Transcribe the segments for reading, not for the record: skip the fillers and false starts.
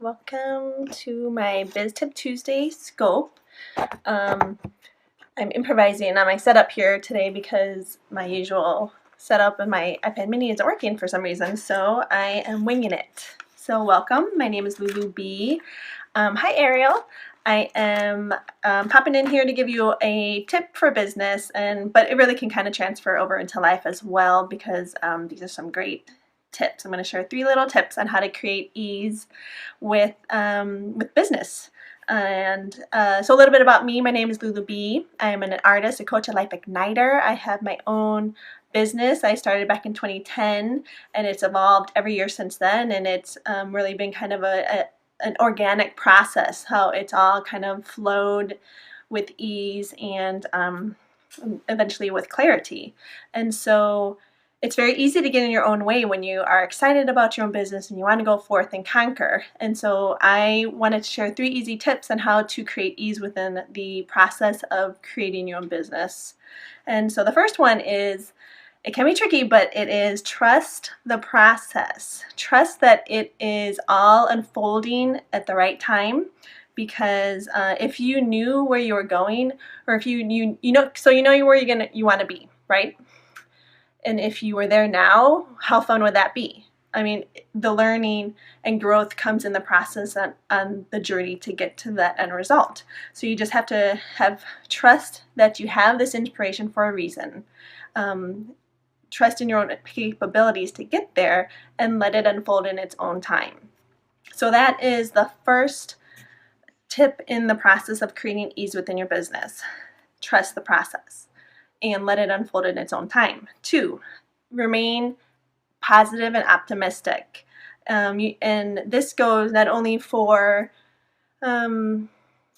Welcome to my Biz Tip Tuesday scope. I'm improvising on my setup here today because my usual setup in my iPad mini isn't working for some reason, so I am winging it. So welcome, my name is Lulu B. Hi Ariel. I am popping in here to give you a tip for business, but it really can kind of transfer over into life as well because these are some great tips. I'm going to share 3 little tips on how to create ease with business. And so a little bit about me. My name is Lulu B. I am an artist, a coach, a life igniter. I have my own business. I started back in 2010 and it's evolved every year since then, and it's really been kind of an organic process, how it's all kind of flowed with ease and eventually with clarity. And so it's very easy to get in your own way when you are excited about your own business and you want to go forth and conquer. And so I wanted to share 3 easy tips on how to create ease within the process of creating your own business. And so the first one is, it can be tricky, but it is trust the process. Trust that it is all unfolding at the right time. Because if you knew where you were going, or if you know where you want to be, right? And if you were there now, how fun would that be? I mean, the learning and growth comes in the process on the journey to get to that end result. So you just have to have trust that you have this inspiration for a reason. Trust in your own capabilities to get there and let it unfold in its own time. So that is the first tip in the process of creating ease within your business. Trust the process and let it unfold in its own time. 2, remain positive and optimistic. And this goes not only for, that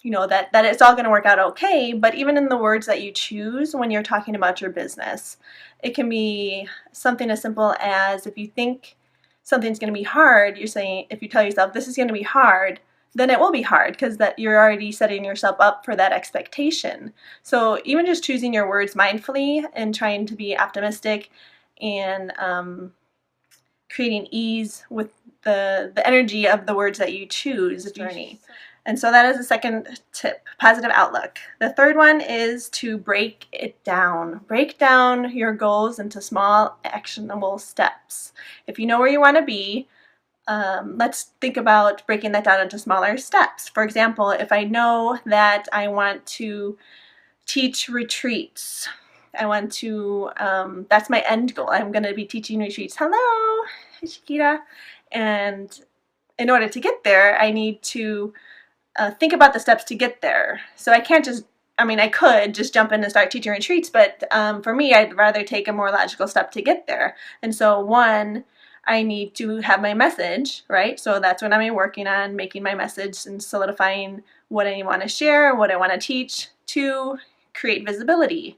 it's all going to work out okay, but even in the words that you choose when you're talking about your business. It can be something as simple as, if you think something's going to be hard, if you tell yourself this is going to be hard, then it will be hard, because that you're already setting yourself up for that expectation. So even just choosing your words mindfully and trying to be optimistic and creating ease with the energy of the words that you choose journey. And so that is the second tip, positive outlook. The third one is to break it down. Break down your goals into small, actionable steps. If you know where you want to be, let's think about breaking that down into smaller steps. For example, if I know that I want to teach retreats, that's my end goal. I'm going to be teaching retreats. Hello, Shikita. And in order to get there, I need to think about the steps to get there. So I can't I could just jump in and start teaching retreats, but for me, I'd rather take a more logical step to get there. And so 1, I need to have my message, right? So that's what I'm working on, making my message and solidifying what I want to share, what I want to teach. 2, create visibility.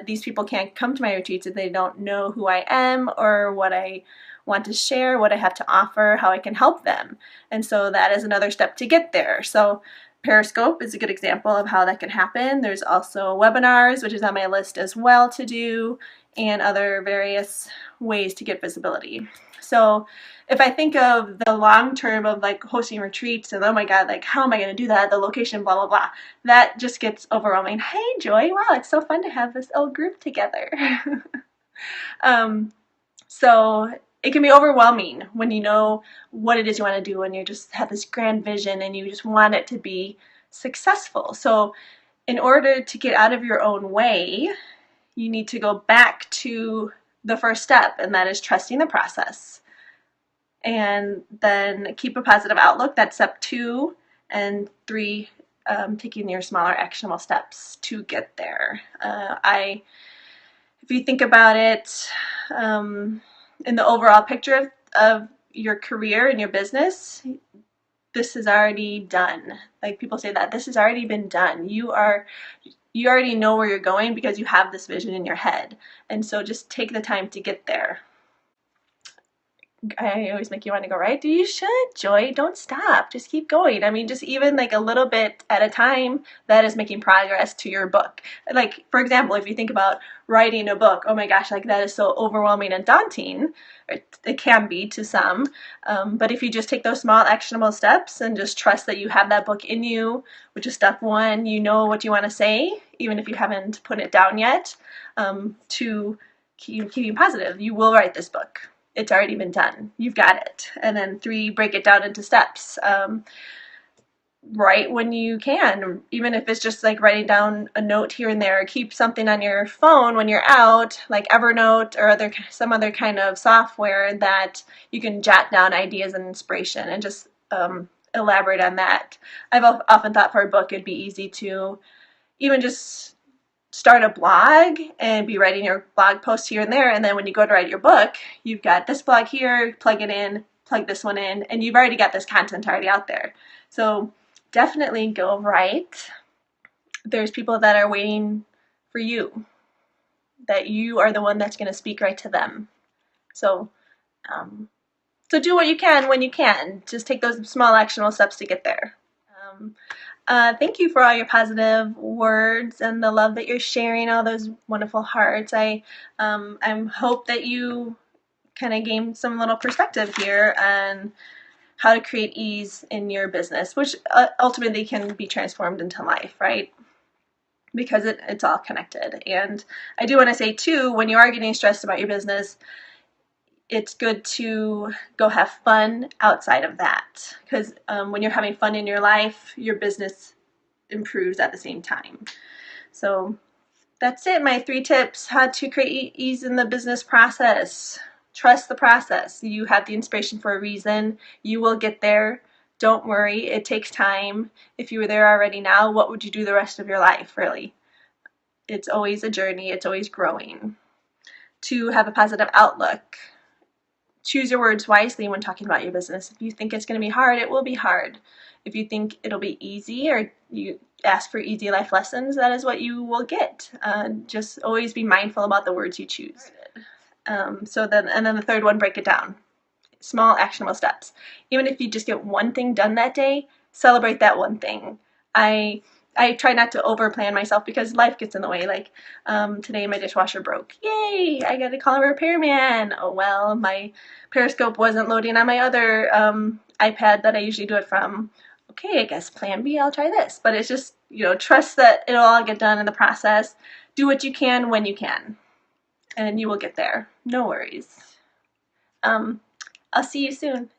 These people can't come to my retreats if they don't know who I am or what I want to share, what I have to offer, how I can help them. And so that is another step to get there. So Periscope is a good example of how that can happen. There's also webinars, which is on my list as well to do, and other various ways to get visibility. So if I think of the long term of like hosting retreats and, oh my God, like how am I going to do that? The location, blah, blah, blah. That just gets overwhelming. Hey, Joy, wow, it's so fun to have this old group together. So it can be overwhelming when you know what it is you want to do and you just have this grand vision and you just want it to be successful. So in order to get out of your own way, you need to go back to the first step, and that is trusting the process. And then keep a positive outlook. That's step 2. And 3, taking your smaller actionable steps to get there. If you think about it, in the overall picture of your career and your business, this is already done. Like people say that this has already been done. You already know where you're going because you have this vision in your head. And so just take the time to get there. I always make you want to go, right? You should, Joy. Don't stop. Just keep going. I mean, just even like a little bit at a time, that is making progress to your book. Like, for example, if you think about writing a book, oh my gosh, like that is so overwhelming and daunting. It can be to some. But if you just take those small actionable steps and just trust that you have that book in you, which is step one, you know what you want to say, even if you haven't put it down yet, to keep positive. You will write this book. It's already been done. You've got it. And then 3, break it down into steps. Write when you can, even if it's just like writing down a note here and there. Keep something on your phone when you're out, like Evernote or some other kind of software that you can jot down ideas and inspiration and just elaborate on that. I've often thought for a book it'd be easy to even just start a blog and be writing your blog post here and there, and then when you go to write your book, you've got this blog here, plug it in, plug this one in, and you've already got this content already out there. So definitely go write. There's people that are waiting for you, that you are the one that's going to speak right to them. So do what you can when you can. Just take those small actionable steps to get there. Thank you for all your positive words and the love that you're sharing, all those wonderful hearts. I hope that you kind of gain some little perspective here on how to create ease in your business, which ultimately can be transformed into life, right? Because it's all connected. And I do want to say too, when you are getting stressed about your business, it's good to go have fun outside of that, because when you're having fun in your life, your business improves at the same time. So that's it, my 3 tips, how to create ease in the business process. Trust the process. You have the inspiration for a reason. You will get there. Don't worry, it takes time. If you were there already now, what would you do the rest of your life, really? It's always a journey. It's always growing. 2, have a positive outlook. Choose your words wisely when talking about your business. If you think it's going to be hard, it will be hard. If you think it'll be easy or you ask for easy life lessons, that is what you will get. Just always be mindful about the words you choose. And then the 3rd one, break it down. Small actionable steps. Even if you just get one thing done that day, celebrate that one thing. I try not to overplan myself because life gets in the way. Like today my dishwasher broke. Yay! I got to call a repairman. Oh well, my Periscope wasn't loading on my other iPad that I usually do it from. Okay, I guess plan B, I'll try this. But it's just, trust that it'll all get done in the process. Do what you can when you can. And you will get there. No worries. I'll see you soon.